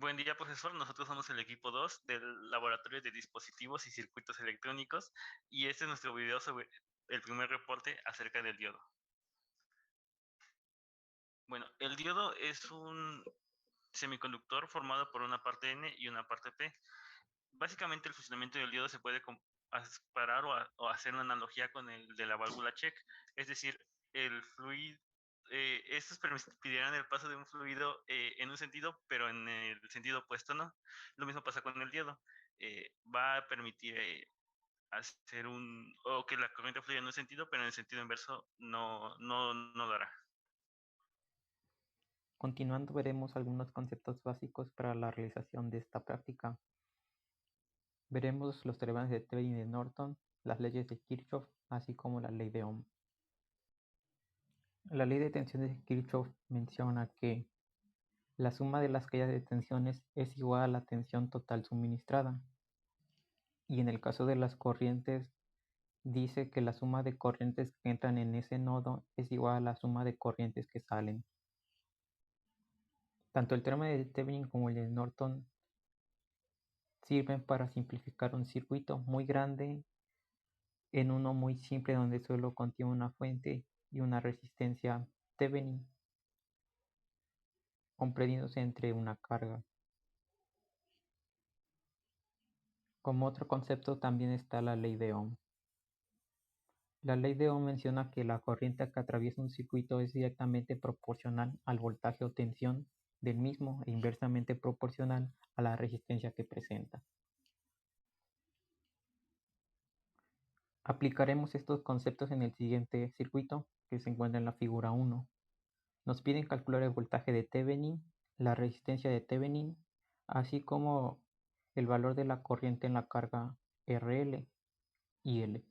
Buen día, profesor. Nosotros somos el equipo 2 del Laboratorio de Dispositivos y Circuitos Electrónicos y este es nuestro video sobre el primer reporte acerca del diodo. Bueno, el diodo es un semiconductor formado por una parte N y una parte P. Básicamente el funcionamiento del diodo se puede comparar o hacer una analogía con el de la válvula Check, es decir, el fluido. Estos permitirán el paso de un fluido en un sentido, pero en el sentido opuesto no. Lo mismo pasa con el diodo. Va a permitir hacer o que la corriente fluya en un sentido, pero en el sentido inverso no dará. Continuando veremos algunos conceptos básicos para la realización de esta práctica. Veremos los teoremas de Theveny y de Norton, las leyes de Kirchhoff, así como la ley de Ohm. La ley de tensiones de Kirchhoff menciona que la suma de las caídas de tensiones es igual a la tensión total suministrada. Y en el caso de las corrientes, dice que la suma de corrientes que entran en ese nodo es igual a la suma de corrientes que salen. Tanto el teorema de Theveny como el de Norton sirven para simplificar un circuito muy grande en uno muy simple donde solo contiene una fuente y una resistencia Thevenin comprendiéndose entre una carga. Como otro concepto también está la ley de Ohm. La ley de Ohm menciona que la corriente que atraviesa un circuito es directamente proporcional al voltaje o tensión del mismo e inversamente proporcional a la resistencia que presenta. Aplicaremos estos conceptos en el siguiente circuito que se encuentra en la figura 1. Nos piden calcular el voltaje de Thevenin, la resistencia de Thevenin, así como el valor de la corriente en la carga RL y L.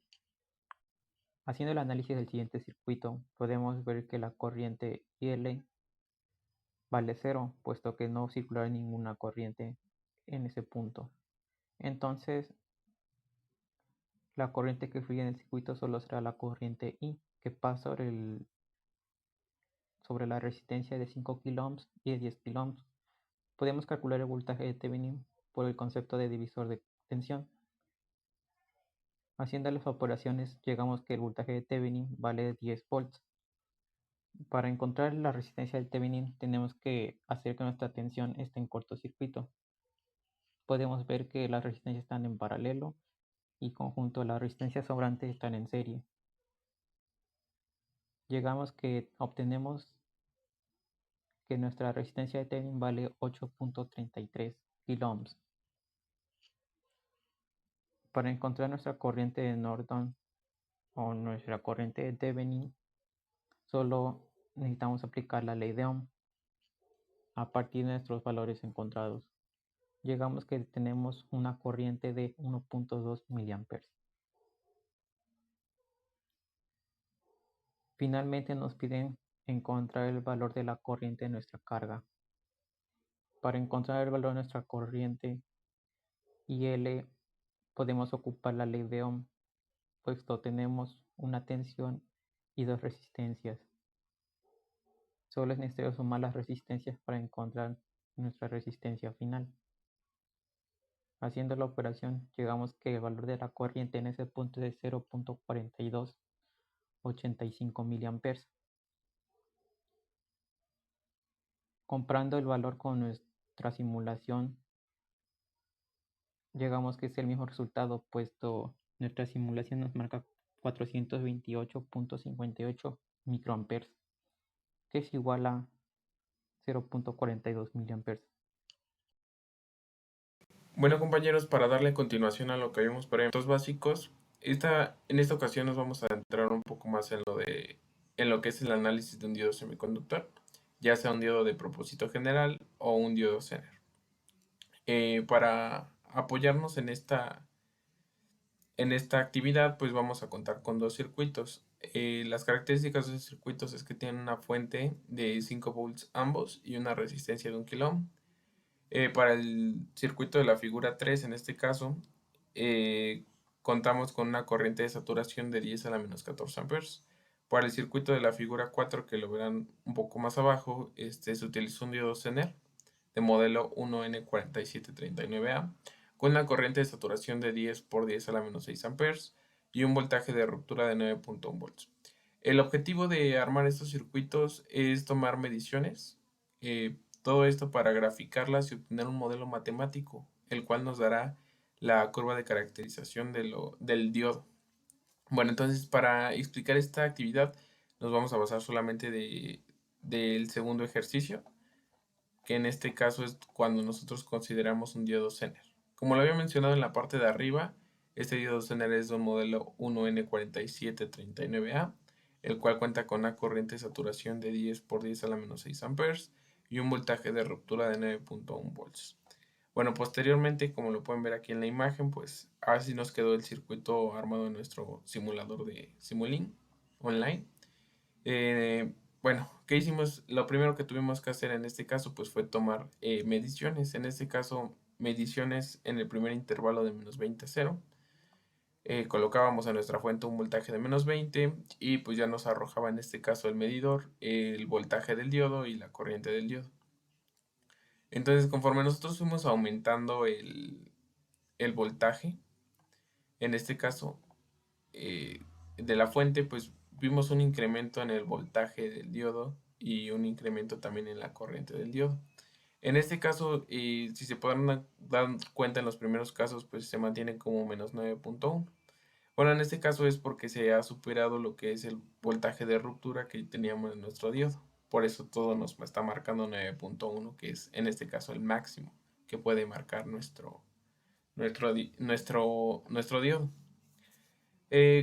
Haciendo el análisis del siguiente circuito, podemos ver que la corriente IL vale 0, puesto que no circulará ninguna corriente en ese punto. Entonces, la corriente que fluye en el circuito solo será la corriente I, que pasa sobre la resistencia de 5 kΩ y de 10 kΩ. Podemos calcular el voltaje de Thevenin por el concepto de divisor de tensión. Haciendo las operaciones, llegamos que el voltaje de Thevenin vale 10 volts. Para encontrar la resistencia del Thevenin, tenemos que hacer que nuestra tensión esté en cortocircuito. Podemos ver que las resistencias están en paralelo y conjunto las resistencias sobrantes están en serie. Llegamos que obtenemos que nuestra resistencia de Thevenin vale 8.33 kΩ. Para encontrar nuestra corriente de Norton o nuestra corriente de Thevenin, solo necesitamos aplicar la ley de Ohm a partir de nuestros valores encontrados. Llegamos que tenemos una corriente de 1.2 mA. Finalmente nos piden encontrar el valor de la corriente de nuestra carga. Para encontrar el valor de nuestra corriente IL podemos ocupar la ley de Ohm, puesto tenemos una tensión y dos resistencias. Solo es necesario sumar las resistencias para encontrar nuestra resistencia final. Haciendo la operación, llegamos que el valor de la corriente en ese punto es de 0.4285 mA. Comprando el valor con nuestra simulación, llegamos que es el mismo resultado, puesto nuestra simulación nos marca 428.58 microamperes, que es igual a 0.42 mA. Bueno, compañeros, para darle continuación a lo que vimos para ejemplos básicos, en esta ocasión nos vamos a entrar un poco más en lo que es el análisis de un diodo semiconductor, ya sea un diodo de propósito general o un diodo Zener. Para apoyarnos en esta actividad, pues vamos a contar con dos circuitos. Las características de esos circuitos es que tienen una fuente de 5 volts ambos y una resistencia de 1 kΩ. Para el circuito de la figura 3, en este caso, contamos con una corriente de saturación de 10 a la menos 14 amperes. Para el circuito de la figura 4, que lo verán un poco más abajo, se utilizó un diodo Zener de modelo 1N4739A con una corriente de saturación de 10 por 10 a la menos 6 amperes y un voltaje de ruptura de 9.1 volts. El objetivo de armar estos circuitos es tomar mediciones, todo esto para graficarlas y obtener un modelo matemático, el cual nos dará la curva de caracterización del diodo. Bueno, entonces para explicar esta actividad nos vamos a basar solamente del segundo ejercicio, que en este caso es cuando nosotros consideramos un diodo Zener. Como lo había mencionado en la parte de arriba, este diodo Zener es de un modelo 1N4739A, el cual cuenta con una corriente de saturación de 10 por 10 a la menos 6 amperes y un voltaje de ruptura de 9.1 volts. Bueno, posteriormente, como lo pueden ver aquí en la imagen, pues así nos quedó el circuito armado en nuestro simulador de Simulink online. Bueno, ¿qué hicimos? Lo primero que tuvimos que hacer en este caso pues fue tomar mediciones. En este caso, mediciones en el primer intervalo de menos 20 a 0. Colocábamos a nuestra fuente un voltaje de menos 20 y pues ya nos arrojaba en este caso el medidor, el voltaje del diodo y la corriente del diodo. Entonces, conforme nosotros fuimos aumentando el voltaje, en este caso de la fuente, pues vimos un incremento en el voltaje del diodo y un incremento también en la corriente del diodo. En este caso, si se podrán dar cuenta en los primeros casos, pues se mantiene como menos 9.1. Bueno, en este caso es porque se ha superado lo que es el voltaje de ruptura que teníamos en nuestro diodo. Por eso todo nos está marcando 9.1, que es en este caso el máximo que puede marcar nuestro diodo.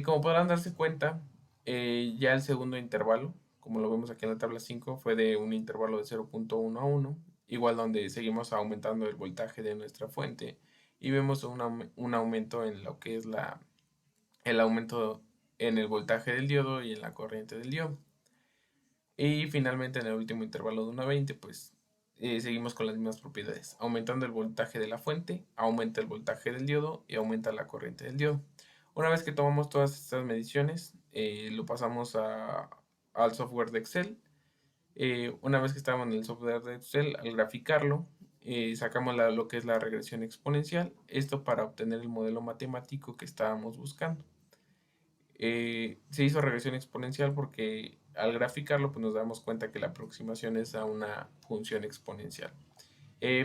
Como podrán darse cuenta, ya el segundo intervalo, como lo vemos aquí en la tabla 5, fue de un intervalo de 0.1 a 1, igual donde seguimos aumentando el voltaje de nuestra fuente y vemos un aumento en lo que es el aumento en el voltaje del diodo y en la corriente del diodo. Y finalmente en el último intervalo de 1 a 20, pues seguimos con las mismas propiedades. Aumentando el voltaje de la fuente, aumenta el voltaje del diodo y aumenta la corriente del diodo. Una vez que tomamos todas estas mediciones, lo pasamos al software de Excel. Una vez que estamos en el software de Excel, al graficarlo, sacamos lo que es la regresión exponencial. Esto para obtener el modelo matemático que estábamos buscando. Se hizo regresión exponencial porque al graficarlo pues nos damos cuenta que la aproximación es a una función exponencial.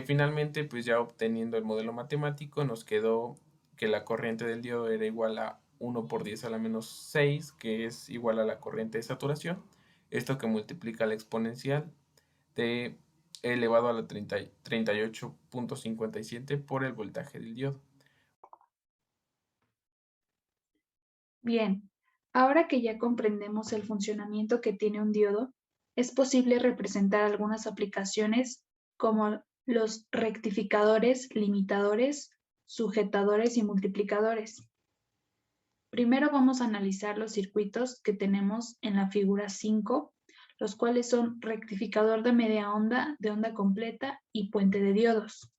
Finalmente, pues ya obteniendo el modelo matemático, nos quedó que la corriente del diodo era igual a 1 por 10 a la menos 6, que es igual a la corriente de saturación. Esto que multiplica la exponencial de elevado a la 38.57 por el voltaje del diodo. Bien, ahora que ya comprendemos el funcionamiento que tiene un diodo, es posible representar algunas aplicaciones como los rectificadores, limitadores, sujetadores y multiplicadores. Primero vamos a analizar los circuitos que tenemos en la figura 5, los cuales son rectificador de media onda, de onda completa y puente de diodos.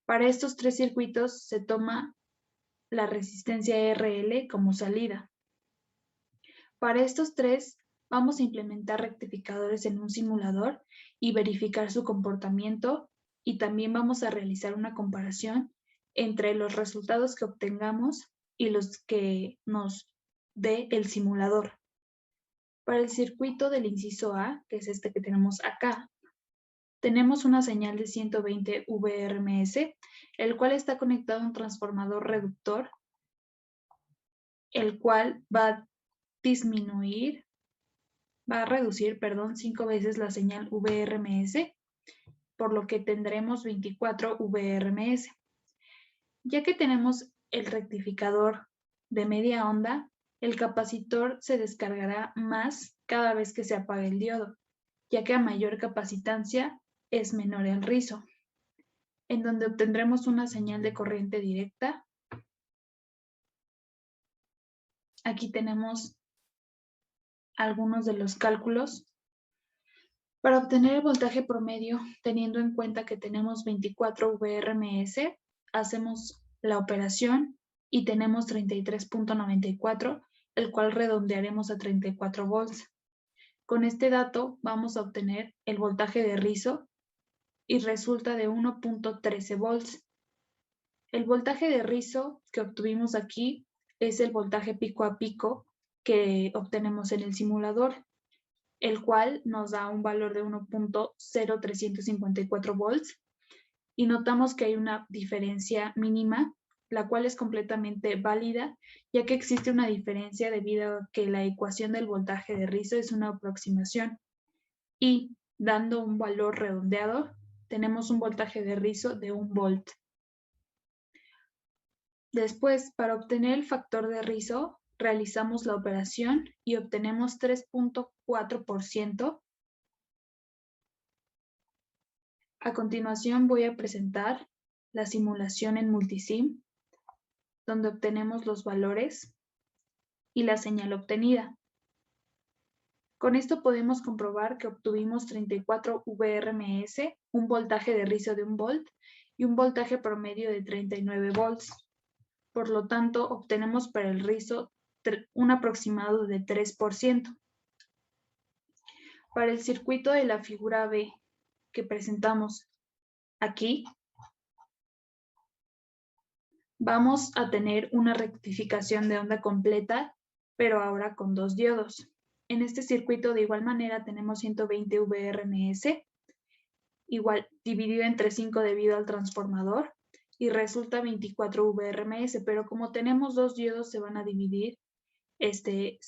Para estos tres circuitos se toma la resistencia RL como salida. Para estos tres, vamos a implementar rectificadores en un simulador y verificar su comportamiento, y también vamos a realizar una comparación entre los resultados que obtengamos y los que nos dé el simulador. Para el circuito del inciso A, que es este que tenemos acá, tenemos una señal de 120 VRMS, el cual está conectado a un transformador reductor, el cual va a reducir 5 veces la señal VRMS, por lo que tendremos 24 VRMS. Ya que tenemos el rectificador de media onda, el capacitor se descargará más cada vez que se apague el diodo, ya que a mayor capacitancia es menor el rizo, en donde obtendremos una señal de corriente directa. Aquí tenemos algunos de los cálculos. Para obtener el voltaje promedio, teniendo en cuenta que tenemos 24 VRMS, hacemos la operación y tenemos 33.94, el cual redondearemos a 34 volts. Con este dato vamos a obtener el voltaje de rizo, y resulta de 1.13 volts. El voltaje de rizo que obtuvimos aquí es el voltaje pico a pico que obtenemos en el simulador, el cual nos da un valor de 1.0354 volts, y notamos que hay una diferencia mínima, la cual es completamente válida, ya que existe una diferencia debido a que la ecuación del voltaje de rizo es una aproximación, y dando un valor redondeado, tenemos un voltaje de rizo de 1 volt. Después, para obtener el factor de rizo, realizamos la operación y obtenemos 3.4%. A continuación voy a presentar la simulación en Multisim, donde obtenemos los valores y la señal obtenida. Con esto podemos comprobar que obtuvimos 34 VRMS, un voltaje de rizo de 1 volt y un voltaje promedio de 39 volts. Por lo tanto, obtenemos para el rizo un aproximado de 3%. Para el circuito de la figura B que presentamos aquí, vamos a tener una rectificación de onda completa, pero ahora con 2 diodos. En este circuito de igual manera tenemos 120 VRMS, igual dividido entre 5 debido al transformador, y resulta 24 VRMS, pero como tenemos 2 diodos se va a dividir este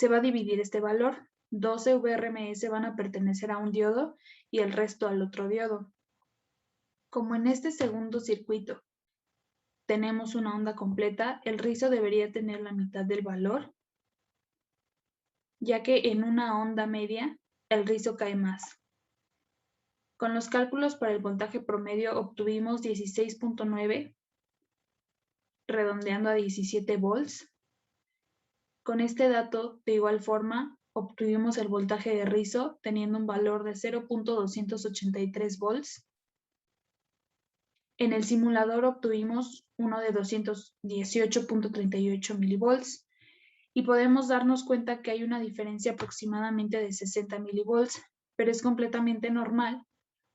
valor. 12 VRMS van a pertenecer a un diodo y el resto al otro diodo. Como en este segundo circuito tenemos una onda completa, el rizo debería tener la mitad del valor, ya que en una onda media el rizo cae más. Con los cálculos para el voltaje promedio obtuvimos 16.9, redondeando a 17 volts. Con este dato, de igual forma, obtuvimos el voltaje de rizo teniendo un valor de 0.283 volts. En el simulador obtuvimos uno de 218.38 milivolts y podemos darnos cuenta que hay una diferencia aproximadamente de 60 milivolts, pero es completamente normal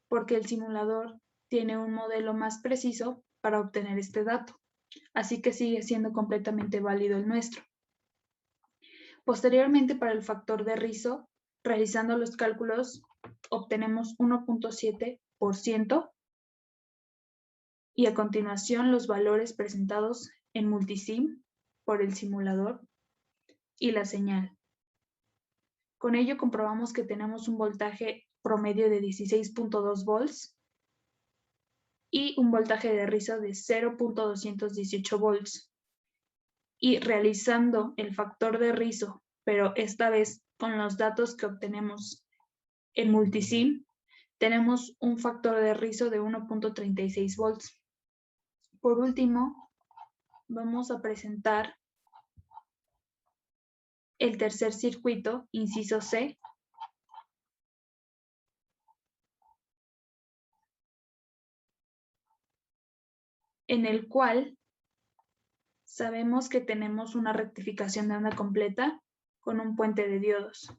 porque el simulador tiene un modelo más preciso para obtener este dato, así que sigue siendo completamente válido el nuestro. Posteriormente, para el factor de rizo, realizando los cálculos, obtenemos 1.7%, y a continuación los valores presentados en Multisim por el simulador y la señal. Con ello comprobamos que tenemos un voltaje promedio de 16.2 volts y un voltaje de rizo de 0.218 volts. Y realizando el factor de rizo, pero esta vez con los datos que obtenemos en Multisim, tenemos un factor de rizo de 1.36 volts. Por último, vamos a presentar el tercer circuito, inciso C, en el cual sabemos que tenemos una rectificación de onda completa con un puente de diodos.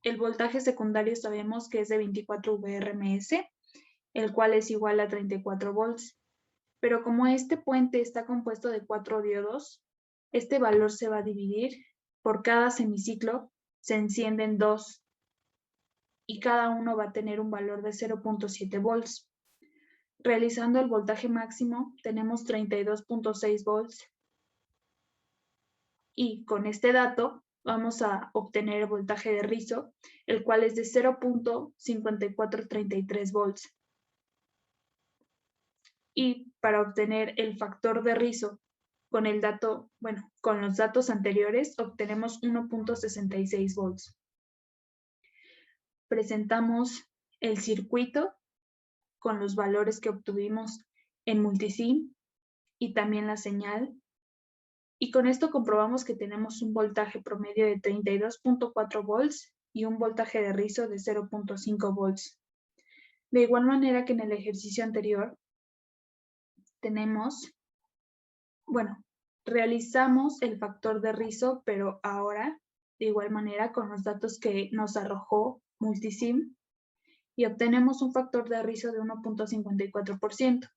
El voltaje secundario sabemos que es de 24 VRMS, el cual es igual a 34 volts. Pero como este puente está compuesto de 4 diodos, este valor se va a dividir. Por cada semiciclo se encienden 2 y cada uno va a tener un valor de 0.7 volts. Realizando el voltaje máximo tenemos 32.6 volts. Y con este dato vamos a obtener el voltaje de rizo, el cual es de 0.5433 volts. Y para obtener el factor de rizo con los datos anteriores obtenemos 1.66 volts. Presentamos el circuito con los valores que obtuvimos en Multisim y también la señal. Y con esto comprobamos que tenemos un voltaje promedio de 32.4 volts y un voltaje de rizo de 0.5 volts. De igual manera que en el ejercicio anterior, realizamos el factor de rizo, pero ahora, de igual manera, con los datos que nos arrojó Multisim, y obtenemos un factor de rizo de 1.54%.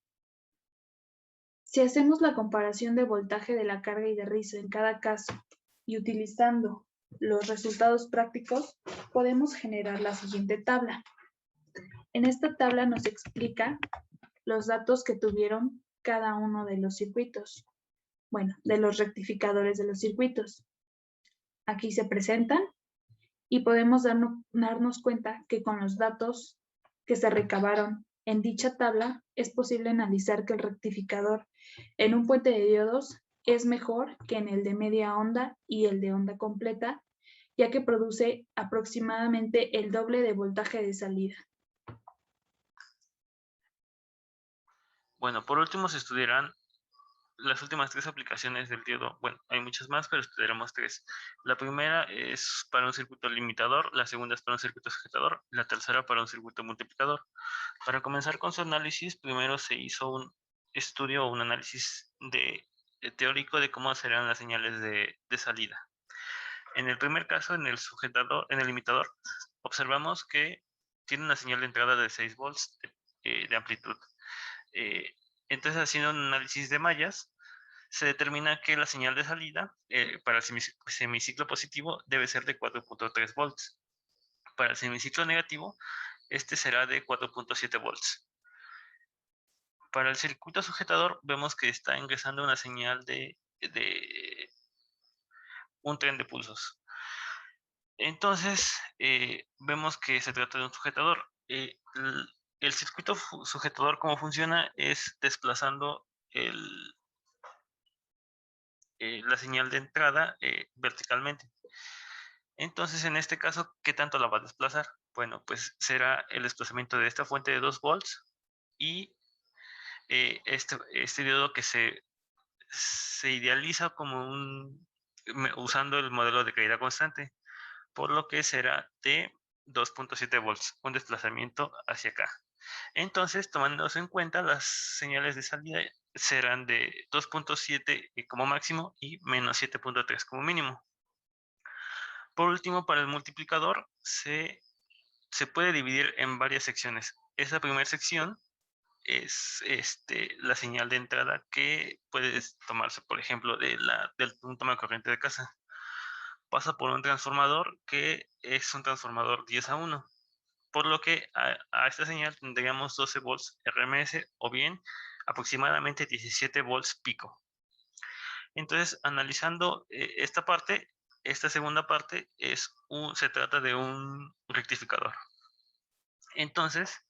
Si hacemos la comparación de voltaje de la carga y de rizo en cada caso y utilizando los resultados prácticos, podemos generar la siguiente tabla. En esta tabla nos explica los datos que tuvieron cada uno de los circuitos, bueno, de los rectificadores de los circuitos. Aquí se presentan y podemos darnos cuenta que con los datos que se recabaron en dicha tabla es posible analizar que el rectificador en un puente de diodos es mejor que en el de media onda y el de onda completa, ya que produce aproximadamente el doble de voltaje de salida. Bueno, por último se estudiarán las últimas 3 aplicaciones del diodo. Bueno, hay muchas más, pero estudiaremos 3. La primera es para un circuito limitador, la segunda es para un circuito sujetador, y la tercera para un circuito multiplicador. Para comenzar con su análisis, primero se hizo un estudio o un análisis teórico de cómo serán las señales de salida. En el primer caso, en el limitador, observamos que tiene una señal de entrada de 6 volts de amplitud. Entonces, haciendo un análisis de mallas, se determina que la señal de salida para el semiciclo positivo debe ser de 4.3 volts. Para el semiciclo negativo, este será de 4.7 volts. Para el circuito sujetador, vemos que está ingresando una señal de un tren de pulsos. Entonces, vemos que se trata de un sujetador. El circuito sujetador, ¿cómo funciona? Es desplazando la señal de entrada verticalmente. Entonces, en este caso, ¿qué tanto la va a desplazar? Bueno, pues será el desplazamiento de esta fuente de 2 volts y este diodo que se idealiza como usando el modelo de caída constante, por lo que será de 2.7 volts, un desplazamiento hacia acá. Entonces, tomándose en cuenta, las señales de salida serán de 2.7 como máximo y menos 7.3 como mínimo. Por último, para el multiplicador se puede dividir en varias secciones. Esa primera sección es la señal de entrada que puede tomarse, por ejemplo, del punto de corriente de casa. Pasa por un transformador que es un transformador 10-1, por lo que a esta señal tendríamos 12 volts RMS o bien aproximadamente 17 volts pico. Entonces, analizando esta segunda parte se trata de un rectificador. Entonces,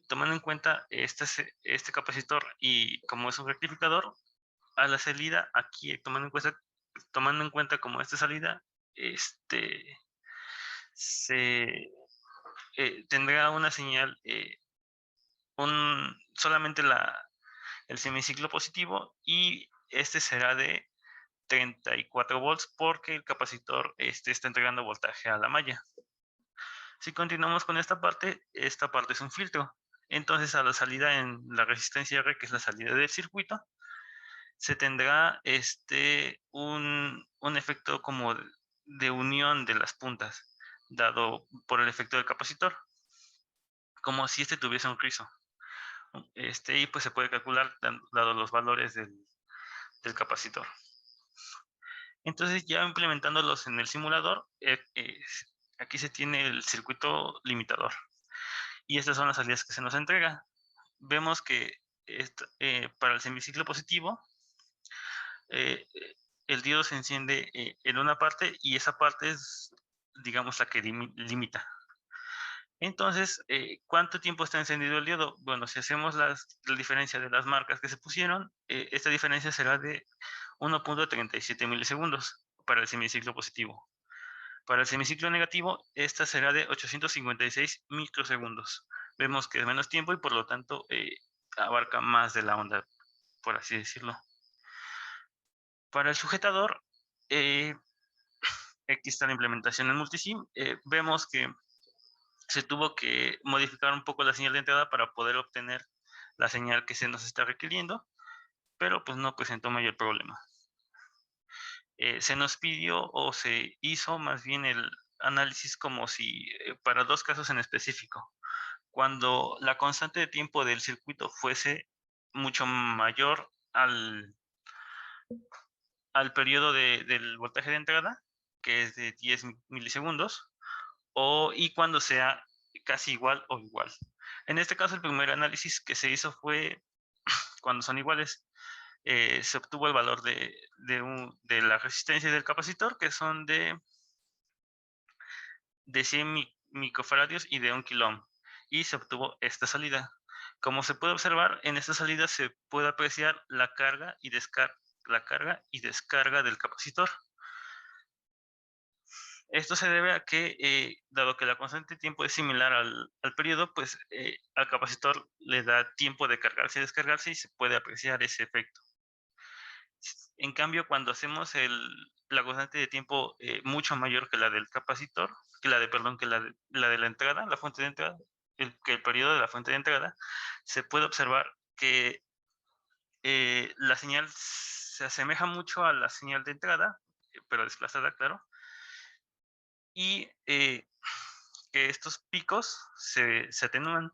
tomando en cuenta este capacitor y como es un rectificador, a la salida aquí, tomando en cuenta como esta salida, tendrá una señal, solamente el semiciclo positivo, y este será de 34 volts porque el capacitor está entregando voltaje a la malla. Si continuamos con esta parte es un filtro. Entonces, a la salida en la resistencia R, que es la salida del circuito, se tendrá un efecto como de unión de las puntas, dado por el efecto del capacitor, como si tuviese un rizo. Y pues se puede calcular dado los valores del capacitor. Entonces, ya implementándolos en el simulador, aquí se tiene el circuito limitador. Y estas son las salidas que se nos entrega. Vemos que para el semiciclo positivo, el diodo se enciende en una parte y esa parte es, digamos, la que limita. Entonces, ¿cuánto tiempo está encendido el diodo? Bueno, si hacemos la diferencia de las marcas que se pusieron, esta diferencia será de 1.37 milisegundos para el semiciclo positivo. Para el semiciclo negativo, esta será de 856 microsegundos. Vemos que es menos tiempo y por lo tanto abarca más de la onda, por así decirlo. Para el sujetador, aquí está la implementación en multisim. Vemos que se tuvo que modificar un poco la señal de entrada para poder obtener la señal que se nos está requiriendo, pero pues no presentó mayor problema. Se nos pidió o se hizo más bien el análisis como si para 2 casos en específico. cuando la constante de tiempo del circuito fuese mucho mayor al periodo del voltaje de entrada, que es de 10 milisegundos, y cuando sea casi igual o igual. En este caso, el primer análisis que se hizo fue cuando son iguales. Se obtuvo el valor de la resistencia del capacitor, que son de 100 microfaradios y de 1 kiloohm, y se obtuvo esta salida. Como se puede observar, en esta salida se puede apreciar la carga y descarga del capacitor. Esto se debe a que, dado que la constante de tiempo es similar al periodo, pues al capacitor le da tiempo de cargarse y descargarse y se puede apreciar ese efecto. En cambio, cuando hacemos la constante de tiempo mucho mayor que la del capacitor, que la de la entrada, la fuente de entrada, que el periodo de la fuente de entrada, se puede observar que la señal se asemeja mucho a la señal de entrada, pero desplazada, claro, y que estos picos se atenúan,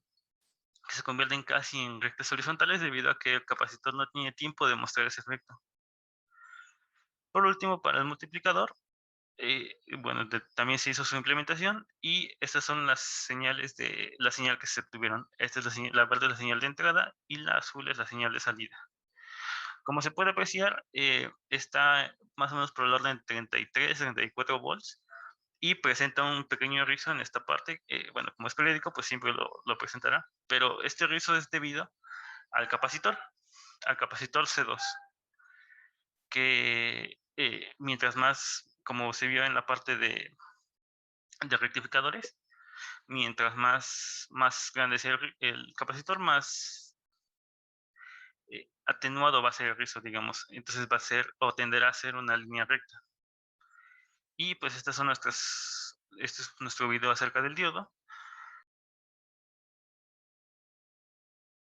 que se convierten casi en rectas horizontales debido a que el capacitor no tiene tiempo de mostrar ese efecto. Por último, para el multiplicador, bueno, también se hizo su implementación y estas son las señales de la señal que se obtuvieron. Esta es la verde es la señal de entrada y la azul es la señal de salida. Como se puede apreciar, está más o menos por el orden de 33, 34 volts y presenta un pequeño rizo en esta parte. Bueno, como es periódico, pues siempre lo presentará, pero este rizo es debido al capacitor C2, que mientras más, como se vio en la parte de rectificadores, mientras más grande sea el capacitor, más atenuado va a ser el rizo, digamos. Entonces va a ser o tenderá a ser una línea recta. Y pues este es nuestro video acerca del diodo.